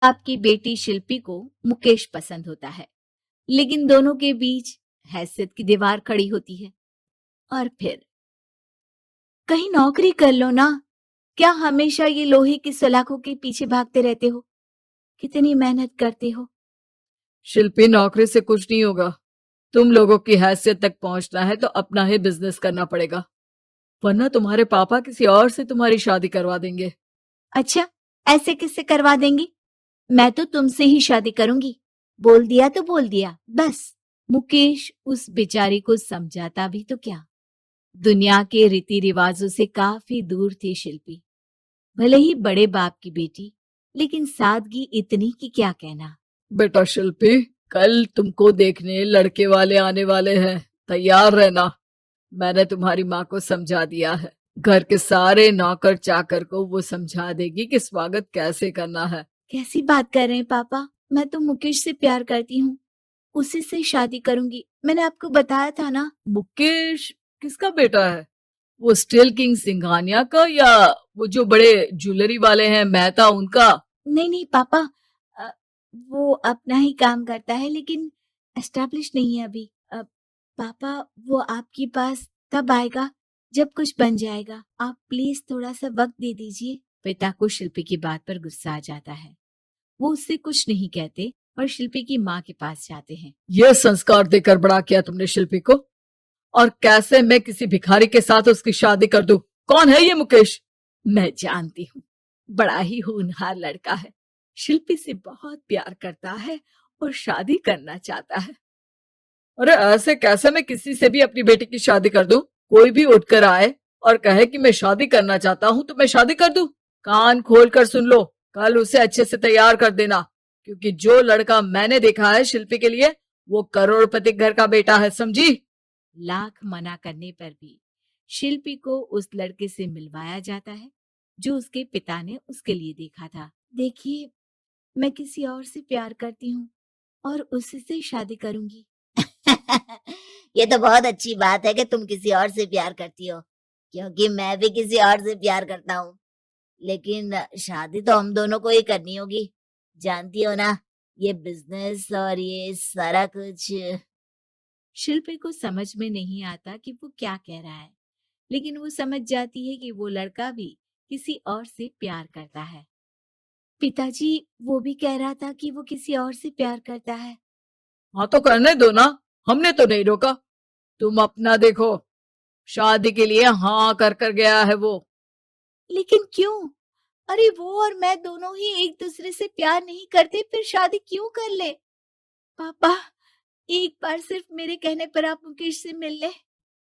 आपकी बेटी शिल्पी को मुकेश पसंद होता है, लेकिन दोनों के बीच हैसियत की दीवार खड़ी होती है। और फिर कहीं नौकरी कर लो ना, क्या हमेशा ये लोहे की सलाखों के पीछे भागते रहते हो? कितनी मेहनत करते हो। शिल्पी, नौकरी से कुछ नहीं होगा। तुम लोगों की हैसियत तक पहुंचना है तो अपना ही बिजनेस करना पड़ेगा, वरना तुम्हारे पापा किसी और से तुम्हारी शादी करवा देंगे। अच्छा, ऐसे किससे करवा देंगी? मैं तो तुमसे ही शादी करूंगी। बोल दिया तो बोल दिया, बस। मुकेश उस बेचारी को समझाता भी तो क्या। दुनिया के रीति रिवाजों से काफी दूर थी शिल्पी। भले ही बड़े बाप की बेटी, लेकिन सादगी इतनी कि क्या कहना। बेटा शिल्पी, कल तुमको देखने लड़के वाले आने वाले हैं, तैयार रहना। मैंने तुम्हारी माँ को समझा दिया है। घर के सारे नौकर चाकर को वो समझा देगी कि स्वागत कैसे करना है। कैसी बात कर रहे हैं पापा? मैं तो मुकेश से प्यार करती हूँ, उसी से शादी करूंगी। मैंने आपको बताया था ना। मुकेश किसका बेटा है? वो स्टील किंग सिंघानिया का, या वो जो बड़े ज्वेलरी वाले हैं मेहता, उनका? नहीं नहीं पापा, अ, वो अपना ही काम करता है, लेकिन एस्टेब्लिश नहीं है अभी। पापा, वो आपके पास तब आएगा जब कुछ बन जाएगा। आप प्लीज थोड़ा सा वक्त दे दीजिए। पिता को शिल्पी की बात पर गुस्सा आ जाता है। वो उससे कुछ नहीं कहते और शिल्पी की माँ के पास जाते हैं। ये संस्कार देकर बड़ा किया तुमने शिल्पी को, और कैसे मैं किसी भिखारी के साथ उसकी शादी कर दूं? कौन है ये मुकेश? मैं जानती हूँ, बड़ा ही होनहार लड़का है। शिल्पी से बहुत प्यार करता है और शादी करना चाहता है। अरे ऐसे कैसे मैं किसी से भी अपनी बेटी की शादी कर दूं? कोई भी उठकर आए और कहे कि मैं शादी करना चाहता हूं तो मैं शादी कर दूं? कान खोल कर सुन लो, कल उसे अच्छे से तैयार कर देना, क्योंकि जो लड़का मैंने देखा है शिल्पी के लिए, वो करोड़पति घर का बेटा है, समझी? लाख मना करने पर भी शिल्पी को उस लड़के से मिलवाया जाता है जो उसके पिता ने उसके लिए देखा था। देखिए, मैं किसी और से प्यार करती हूँ और उसी से शादी करूंगी। ये तो बहुत अच्छी बात है कि तुम किसी और से प्यार करती हो, क्योंकि मैं भी किसी और से प्यार करता हूँ। लेकिन शादी तो हम दोनों को ही करनी होगी, जानती हो ना, ये बिजनेस और ये सारा कुछ। शिल्पी को समझ में नहीं आता कि वो क्या कह रहा है, लेकिन वो समझ जाती है कि वो लड़का भी किसी और से प्यार करता है। पिताजी, वो भी कह रहा था कि वो किसी और से प्यार करता है। हाँ तो करने दो ना, हमने तो नहीं रोका। तुम अपना देखो, शादी के लिए हाँ कर कर गया है वो। लेकिन क्यों? अरे वो और मैं दोनों ही एक दूसरे से प्यार नहीं करते, फिर शादी क्यों कर ले? पापा, एक बार सिर्फ मेरे कहने पर आप मुकेश से मिल ले।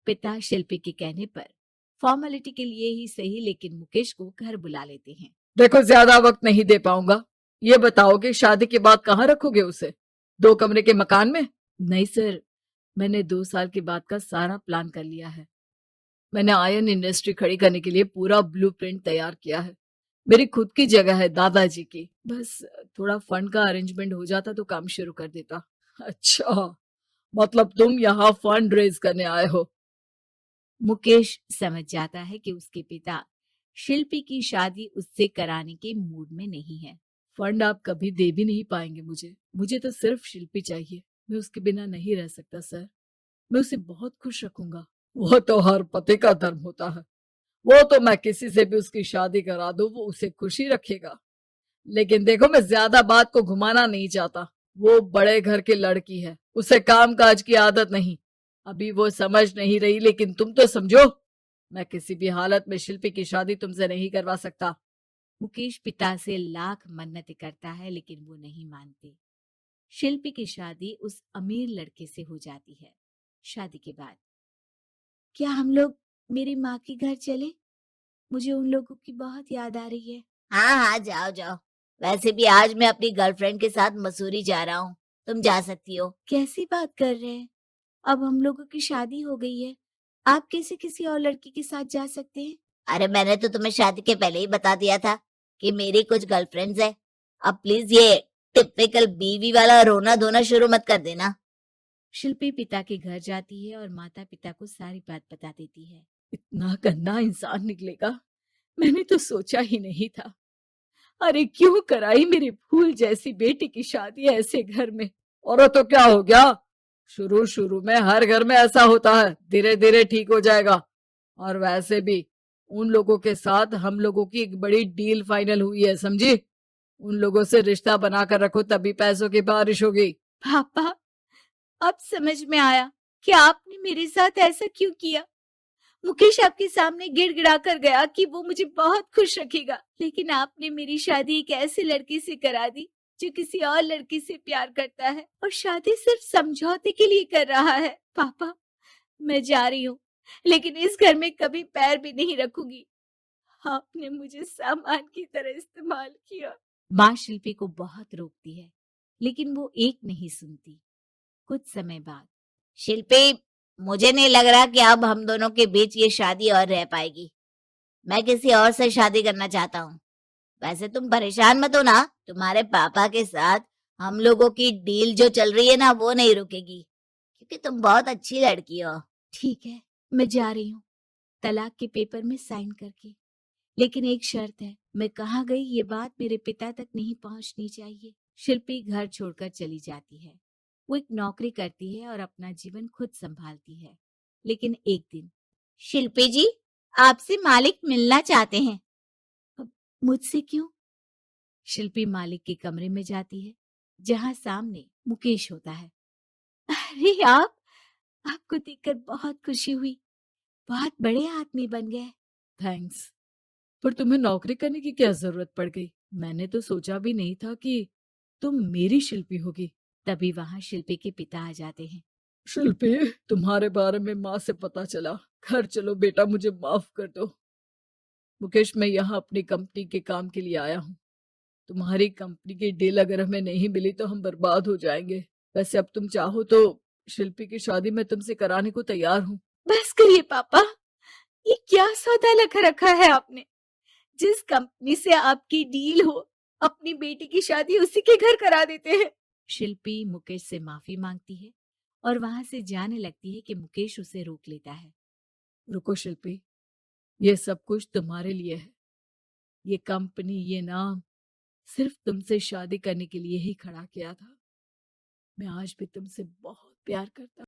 पिता शिल्पी के कहने पर फॉर्मेलिटी के लिए ही सही, लेकिन मुकेश को घर बुला लेते हैं। देखो, ज्यादा वक्त नहीं दे पाऊंगा। ये बताओ कि शादी के बाद कहाँ रखोगे उसे? 2 कमरे के मकान में? नहीं सर, मैंने 2 साल के बाद का सारा प्लान कर लिया है। मैंने आयरन इंडस्ट्री खड़ी करने के लिए पूरा ब्लूप्रिंट तैयार किया है। मेरी खुद की जगह है दादाजी की। बस थोड़ा फंड का अरेंजमेंट हो जाता तो काम शुरू कर देता। अच्छा, मतलब तुम यहाँ फंड रेज करने आए हो? मुकेश समझ जाता है कि उसके पिता शिल्पी की शादी उससे कराने के मूड में नहीं है। फंड आप कभी दे भी नहीं पाएंगे मुझे तो सिर्फ शिल्पी चाहिए। मैं उसके बिना नहीं रह सकता सर। मैं उसे बहुत खुश रखूंगा। वो तो हर पति का धर्म होता है। वो तो मैं किसी से भी उसकी शादी करा दूं, वो उसे खुशी रखेगा। लेकिन देखो, मैं ज्यादा बात को घुमाना नहीं चाहता। वो बड़े घर की लड़की है, उसे काम काज की आदत नहीं। अभी वो समझ नहीं रही, लेकिन तुम तो समझो। मैं किसी भी हालत में शिल्पी की शादी तुमसे नहीं करवा सकता। मुकेश पिता से लाख मन्नतें करता है, लेकिन वो नहीं मानते। शिल्पी की शादी उस अमीर लड़के से हो जाती है। शादी के बाद क्या हम लोग मेरी माँ के घर चले? मुझे उन लोगों की बहुत याद आ रही है। हाँ हाँ, जाओ जाओ। वैसे भी आज मैं अपनी गर्लफ्रेंड के साथ मसूरी जा रहा हूँ, तुम जा सकती हो। कैसी बात कर रहे हैं? अब हम लोगों की शादी हो गई है, आप कैसे किसी और लड़की के साथ जा सकते हैं? अरे मैंने तो तुम्हें शादी के पहले ही बता दिया था कि मेरी कुछ गर्लफ्रेंड्स है। अब प्लीज ये टिपिकल बीवी वाला रोना धोना शुरू मत कर देना। शिल्पी पिता के घर जाती है और माता पिता को सारी बात बता देती है। इतना गंदा इंसान निकलेगा, मैंने तो सोचा ही नहीं था। अरे क्यों कराई मेरी फूल जैसी बेटी की शादी ऐसे घर में। और तो क्या हो गया, शुरू शुरू में हर घर में ऐसा होता है, धीरे धीरे ठीक हो जाएगा। और वैसे भी उन लोगों के साथ हम लोगों की एक बड़ी डील फाइनल हुई है, समझी। उन लोगों से रिश्ता बनाकर रखो, तभी पैसों की बारिश होगी। पापा, अब समझ में आया कि आपने मेरे साथ ऐसा क्यों किया। मुकेश आपके सामने गिड़गिड़ा कर गया कि वो मुझे बहुत खुश रखेगा, लेकिन आपने मेरी शादी एक ऐसे लड़के से करा दी जो किसी और लड़की से प्यार करता है और शादी सिर्फ समझौते के लिए कर रहा है। पापा, मैं जा रही हूँ, लेकिन इस घर में कभी पैर भी नहीं रखूंगी। आपने मुझे सामान की तरह इस्तेमाल किया। माँ शिल्पी को बहुत रोकती है, लेकिन वो एक नहीं सुनती। कुछ समय बाद, शिल्पी, मुझे नहीं लग रहा कि अब हम दोनों के बीच ये शादी और रह पाएगी। मैं किसी और से शादी करना चाहता हूँ। वैसे तुम परेशान मत हो ना, तुम्हारे पापा के साथ हम लोगों की डील जो चल रही है ना, वो नहीं रुकेगी, क्योंकि तुम बहुत अच्छी लड़की हो। ठीक है, मैं जा रही हूँ, तलाक के पेपर में साइन करके। लेकिन एक शर्त है, मैं कहाँ गई ये बात मेरे पिता तक नहीं पहुंचनी चाहिए। शिल्पी घर छोड़कर चली जाती है। वो एक नौकरी करती है और अपना जीवन खुद संभालती है। लेकिन एक दिन, शिल्पी जी, आपसे मालिक मिलना चाहते हैं। अब मुझसे क्यों? शिल्पी मालिक के कमरे में जाती है, जहां सामने मुकेश होता है। अरे आपको देखकर बहुत खुशी हुई, बहुत बड़े आदमी बन गए। थैंक्स, पर तुम्हें नौकरी करने की क्या जरूरत पड़ गई। मैंने तो सोचा भी नहीं था कि तुम मेरी शिल्पी होगी। तभी वहां शिल्पी के पिता आ जाते हैं। शिल्पी, तुम्हारे बारे में माँ से पता चला। घर चलो बेटा, मुझे माफ कर दो। मुकेश, मैं यहाँ अपनी कंपनी के काम के लिए आया हूँ। तुम्हारी कंपनी की डील अगर हमें नहीं मिली तो हम बर्बाद हो जाएंगे। वैसे अब तुम चाहो तो शिल्पी की शादी मैं तुमसे कराने को तैयार हूँ। बस करिए पापा, ये क्या सौदा लगा रखा है आपने। जिस कंपनी से आपकी डील हो, अपनी बेटी की शादी उसी के घर करा देते हैं। शिल्पी मुकेश से माफी मांगती है और वहां से जाने लगती है कि मुकेश उसे रोक लेता है। रुको शिल्पी, ये सब कुछ तुम्हारे लिए है। ये कंपनी, ये नाम सिर्फ तुमसे शादी करने के लिए ही खड़ा किया था। मैं आज भी तुमसे बहुत प्यार करता